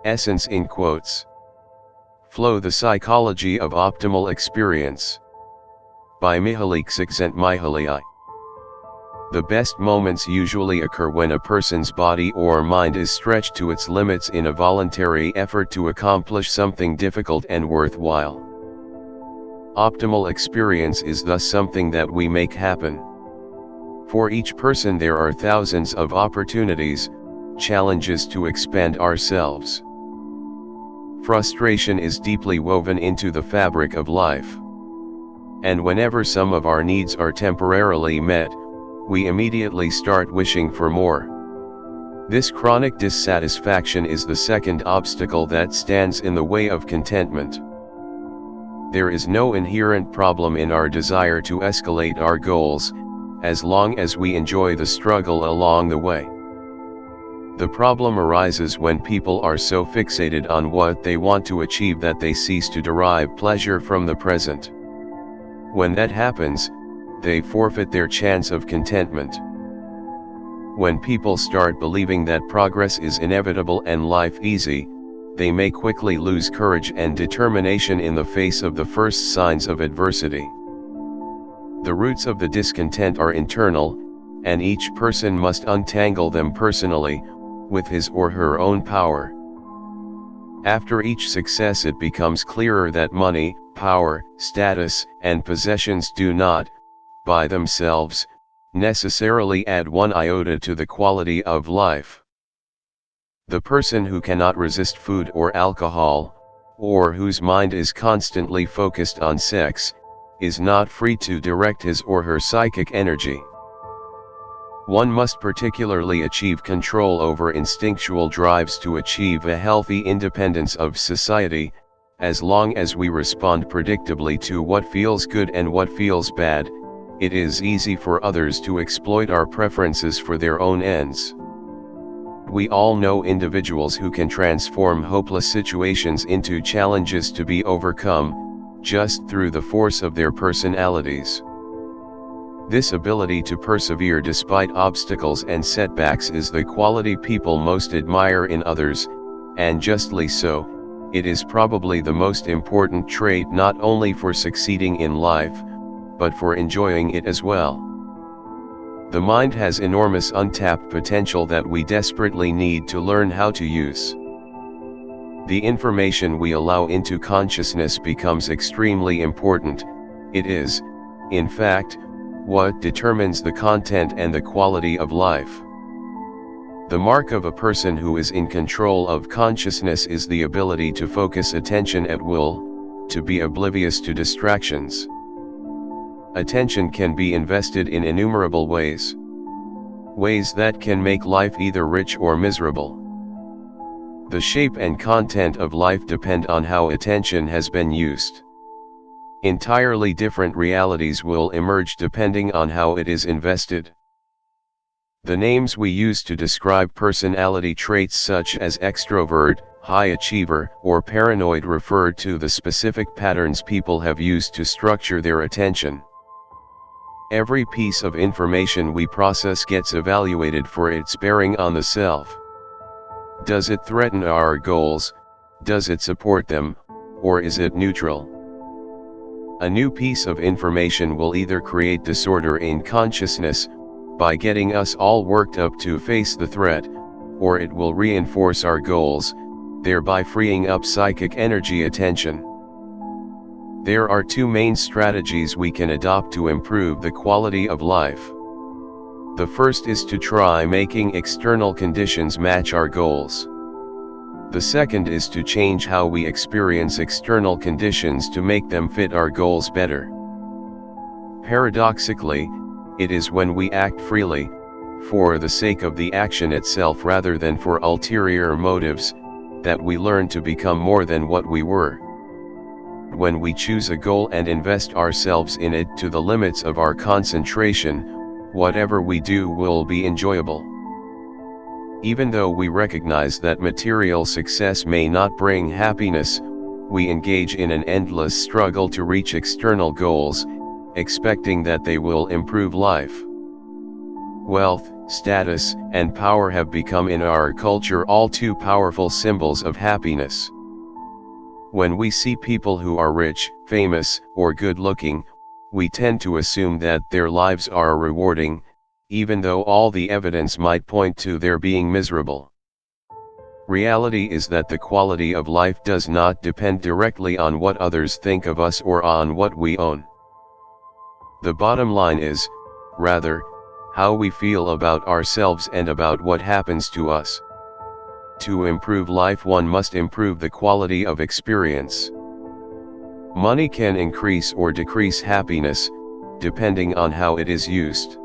Essence in quotes. Flow: The Psychology of Optimal Experience. By Mihaly Csikszentmihalyi. The best moments usually occur when a person's body or mind is stretched to its limits in a voluntary effort to accomplish something difficult and worthwhile. Optimal experience is thus something that we make happen. For each person there are thousands of opportunities, challenges to expand ourselves. Frustration is deeply woven into the fabric of life. And whenever some of our needs are temporarily met, we immediately start wishing for more. This chronic dissatisfaction is the second obstacle that stands in the way of contentment. There is no inherent problem in our desire to escalate our goals, as long as we enjoy the struggle along the way. The problem arises when people are so fixated on what they want to achieve that they cease to derive pleasure from the present. When that happens, they forfeit their chance of contentment. When people start believing that progress is inevitable and life easy, they may quickly lose courage and determination in the face of the first signs of adversity. The roots of the discontent are internal, and each person must untangle them personally, with his or her own power. After each success it becomes clearer that money, power, status, and possessions do not, by themselves, necessarily add one iota to the quality of life. The person who cannot resist food or alcohol, or whose mind is constantly focused on sex, is not free to direct his or her psychic energy. One must particularly achieve control over instinctual drives to achieve a healthy independence of society. As long as we respond predictably to what feels good and what feels bad, it is easy for others to exploit our preferences for their own ends. We all know individuals who can transform hopeless situations into challenges to be overcome, just through the force of their personalities. This ability to persevere despite obstacles and setbacks is the quality people most admire in others, and justly so. It is probably the most important trait not only for succeeding in life, but for enjoying it as well. The mind has enormous untapped potential that we desperately need to learn how to use. The information we allow into consciousness becomes extremely important. It is, in fact, what determines the content and the quality of life. The mark of a person who is in control of consciousness is the ability to focus attention at will, to be oblivious to distractions. Attention can be invested in innumerable ways. Ways that can make life either rich or miserable. The shape and content of life depend on how attention has been used. Entirely different realities will emerge depending on how it is invested. The names we use to describe personality traits such as extrovert, high achiever, or paranoid refer to the specific patterns people have used to structure their attention. Every piece of information we process gets evaluated for its bearing on the self. Does it threaten our goals? Does it support them? Or is it neutral? A new piece of information will either create disorder in consciousness, by getting us all worked up to face the threat, or it will reinforce our goals, thereby freeing up psychic energy attention. There are two main strategies we can adopt to improve the quality of life. The first is to try making external conditions match our goals. The second is to change how we experience external conditions to make them fit our goals better. Paradoxically, it is when we act freely, for the sake of the action itself rather than for ulterior motives, that we learn to become more than what we were. When we choose a goal and invest ourselves in it to the limits of our concentration, whatever we do will be enjoyable. Even though we recognize that material success may not bring happiness, we engage in an endless struggle to reach external goals, expecting that they will improve life. Wealth, status, and power have become in our culture all too powerful symbols of happiness. When we see people who are rich, famous, or good-looking, we tend to assume that their lives are rewarding, even though all the evidence might point to their being miserable. Reality is that the quality of life does not depend directly on what others think of us or on what we own. The bottom line is, rather, how we feel about ourselves and about what happens to us. To improve life, one must improve the quality of experience. Money can increase or decrease happiness, depending on how it is used.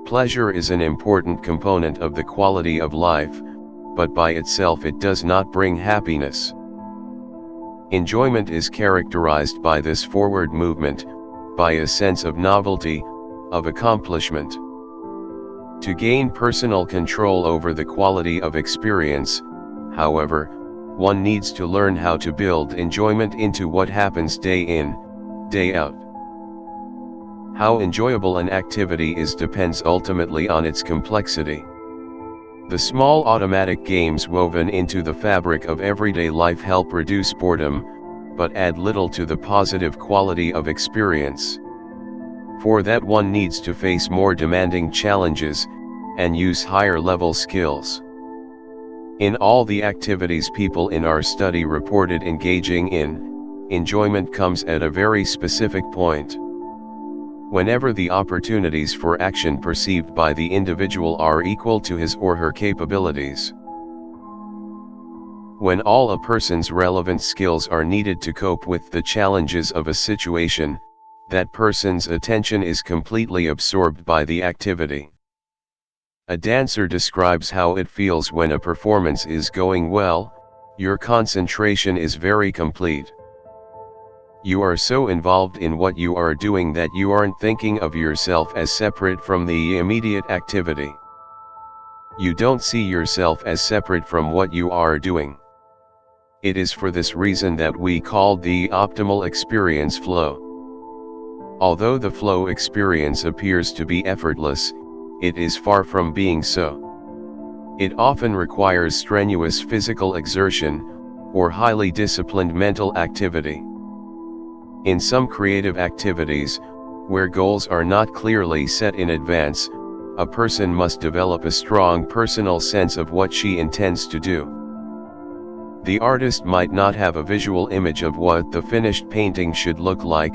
Pleasure is an important component of the quality of life, but by itself it does not bring happiness. Enjoyment is characterized by this forward movement, by a sense of novelty, of accomplishment. To gain personal control over the quality of experience, however, one needs to learn how to build enjoyment into what happens day in, day out. How enjoyable an activity is depends ultimately on its complexity. The small automatic games woven into the fabric of everyday life help reduce boredom, but add little to the positive quality of experience. For that, one needs to face more demanding challenges, and use higher level skills. In all the activities people in our study reported engaging in, enjoyment comes at a very specific point. Whenever the opportunities for action perceived by the individual are equal to his or her capabilities. When all a person's relevant skills are needed to cope with the challenges of a situation, that person's attention is completely absorbed by the activity. A dancer describes how it feels when a performance is going well. Your concentration is very complete. You are so involved in what you are doing that you aren't thinking of yourself as separate from the immediate activity. You don't see yourself as separate from what you are doing. It is for this reason that we call the optimal experience flow. Although the flow experience appears to be effortless, it is far from being so. It often requires strenuous physical exertion, or highly disciplined mental activity. In some creative activities, where goals are not clearly set in advance, a person must develop a strong personal sense of what she intends to do. The artist might not have a visual image of what the finished painting should look like,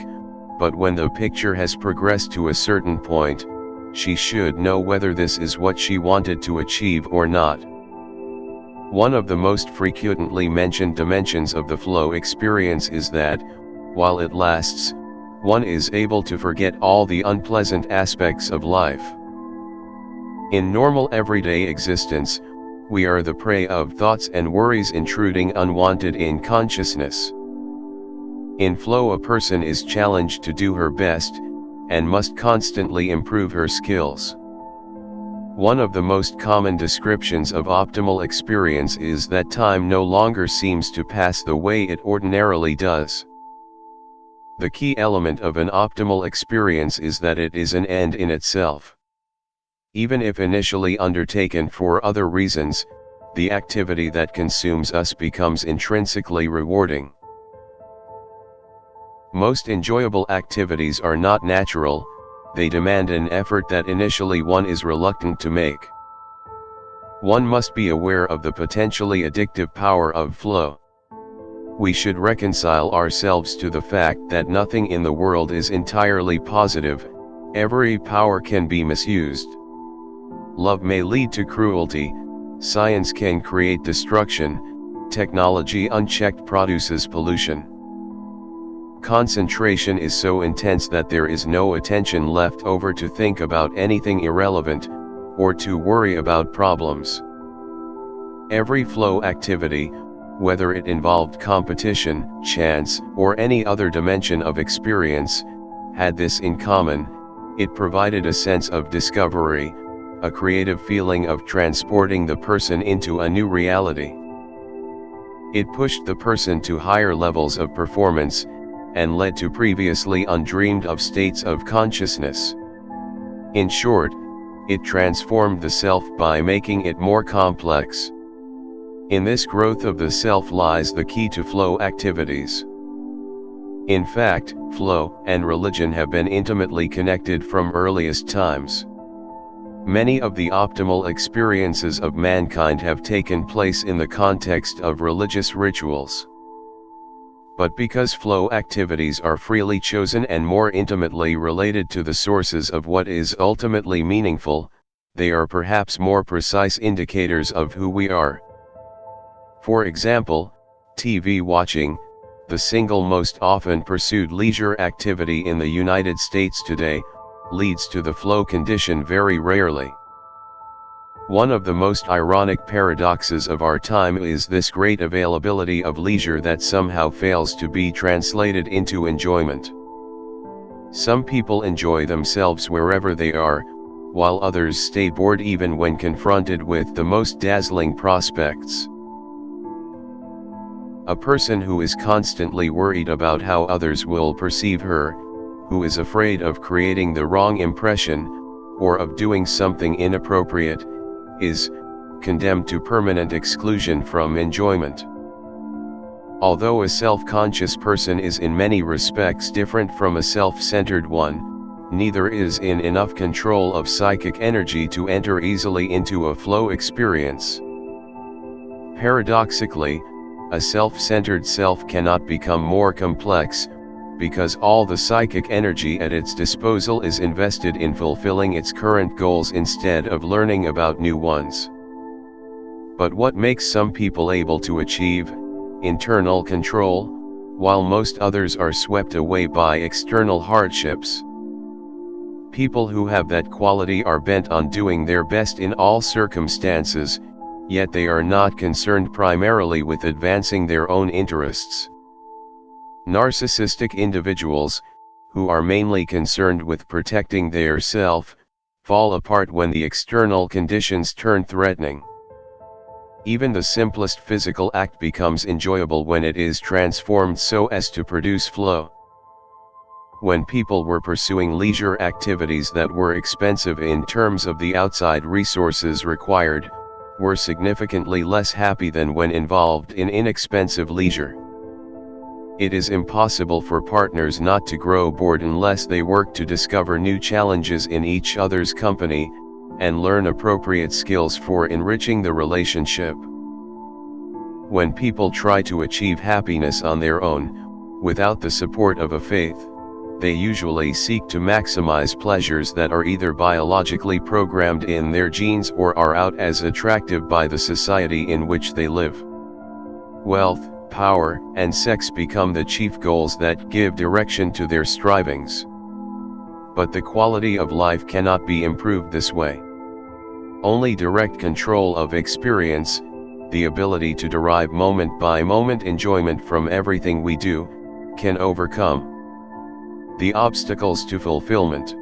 but when the picture has progressed to a certain point, she should know whether this is what she wanted to achieve or not. One of the most frequently mentioned dimensions of the flow experience is that, while it lasts, one is able to forget all the unpleasant aspects of life. In normal everyday existence, we are the prey of thoughts and worries intruding unwanted in consciousness. In flow, a person is challenged to do her best, and must constantly improve her skills. One of the most common descriptions of optimal experience is that time no longer seems to pass the way it ordinarily does. The key element of an optimal experience is that it is an end in itself. Even if initially undertaken for other reasons, the activity that consumes us becomes intrinsically rewarding. Most enjoyable activities are not natural, they demand an effort that initially one is reluctant to make. One must be aware of the potentially addictive power of flow. We should reconcile ourselves to the fact that nothing in the world is entirely positive, every power can be misused. Love may lead to cruelty, science can create destruction, technology unchecked produces pollution. Concentration is so intense that there is no attention left over to think about anything irrelevant, or to worry about problems. Every flow activity, whether it involved competition, chance, or any other dimension of experience, had this in common: it provided a sense of discovery, a creative feeling of transporting the person into a new reality. It pushed the person to higher levels of performance, and led to previously undreamed of states of consciousness. In short, it transformed the self by making it more complex. In this growth of the self lies the key to flow activities. In fact, flow and religion have been intimately connected from earliest times. Many of the optimal experiences of mankind have taken place in the context of religious rituals. But because flow activities are freely chosen and more intimately related to the sources of what is ultimately meaningful, they are perhaps more precise indicators of who we are. For example, TV watching, the single most often pursued leisure activity in the United States today, leads to the flow condition very rarely. One of the most ironic paradoxes of our time is this great availability of leisure that somehow fails to be translated into enjoyment. Some people enjoy themselves wherever they are, while others stay bored even when confronted with the most dazzling prospects. A person who is constantly worried about how others will perceive her, who is afraid of creating the wrong impression, or of doing something inappropriate, is condemned to permanent exclusion from enjoyment. Although a self-conscious person is in many respects different from a self-centered one, neither is in enough control of psychic energy to enter easily into a flow experience. Paradoxically, a self-centered self cannot become more complex, because all the psychic energy at its disposal is invested in fulfilling its current goals instead of learning about new ones. But what makes some people able to achieve internal control, while most others are swept away by external hardships? People who have that quality are bent on doing their best in all circumstances, yet they are not concerned primarily with advancing their own interests. Narcissistic individuals, who are mainly concerned with protecting their self, fall apart when the external conditions turn threatening. Even the simplest physical act becomes enjoyable when it is transformed so as to produce flow. When people were pursuing leisure activities that were expensive in terms of the outside resources required, were significantly less happy than when involved in inexpensive leisure. It is impossible for partners not to grow bored unless they work to discover new challenges in each other's company, and learn appropriate skills for enriching the relationship. When people try to achieve happiness on their own, without the support of a faith, they usually seek to maximize pleasures that are either biologically programmed in their genes or are out as attractive by the society in which they live. Wealth, power, and sex become the chief goals that give direction to their strivings. But the quality of life cannot be improved this way. Only direct control of experience, the ability to derive moment-by-moment enjoyment from everything we do, can overcome the obstacles to fulfillment.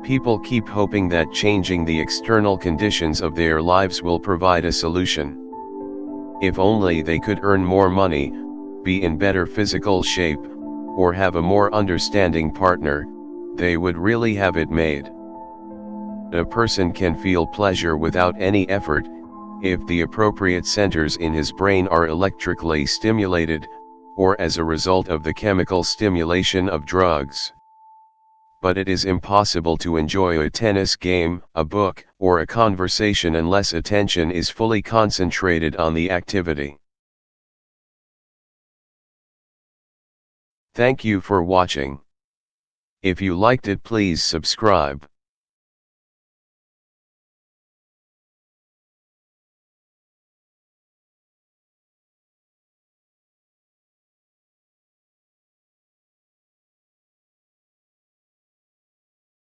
People keep hoping that changing the external conditions of their lives will provide a solution. If only they could earn more money, be in better physical shape, or have a more understanding partner, they would really have it made. A person can feel pleasure without any effort, if the appropriate centers in his brain are electrically stimulated, or as a result of the chemical stimulation of drugs. But it is impossible to enjoy a tennis game, a book, or a conversation unless attention is fully concentrated on the activity. Thank you for watching. If you liked it, please subscribe.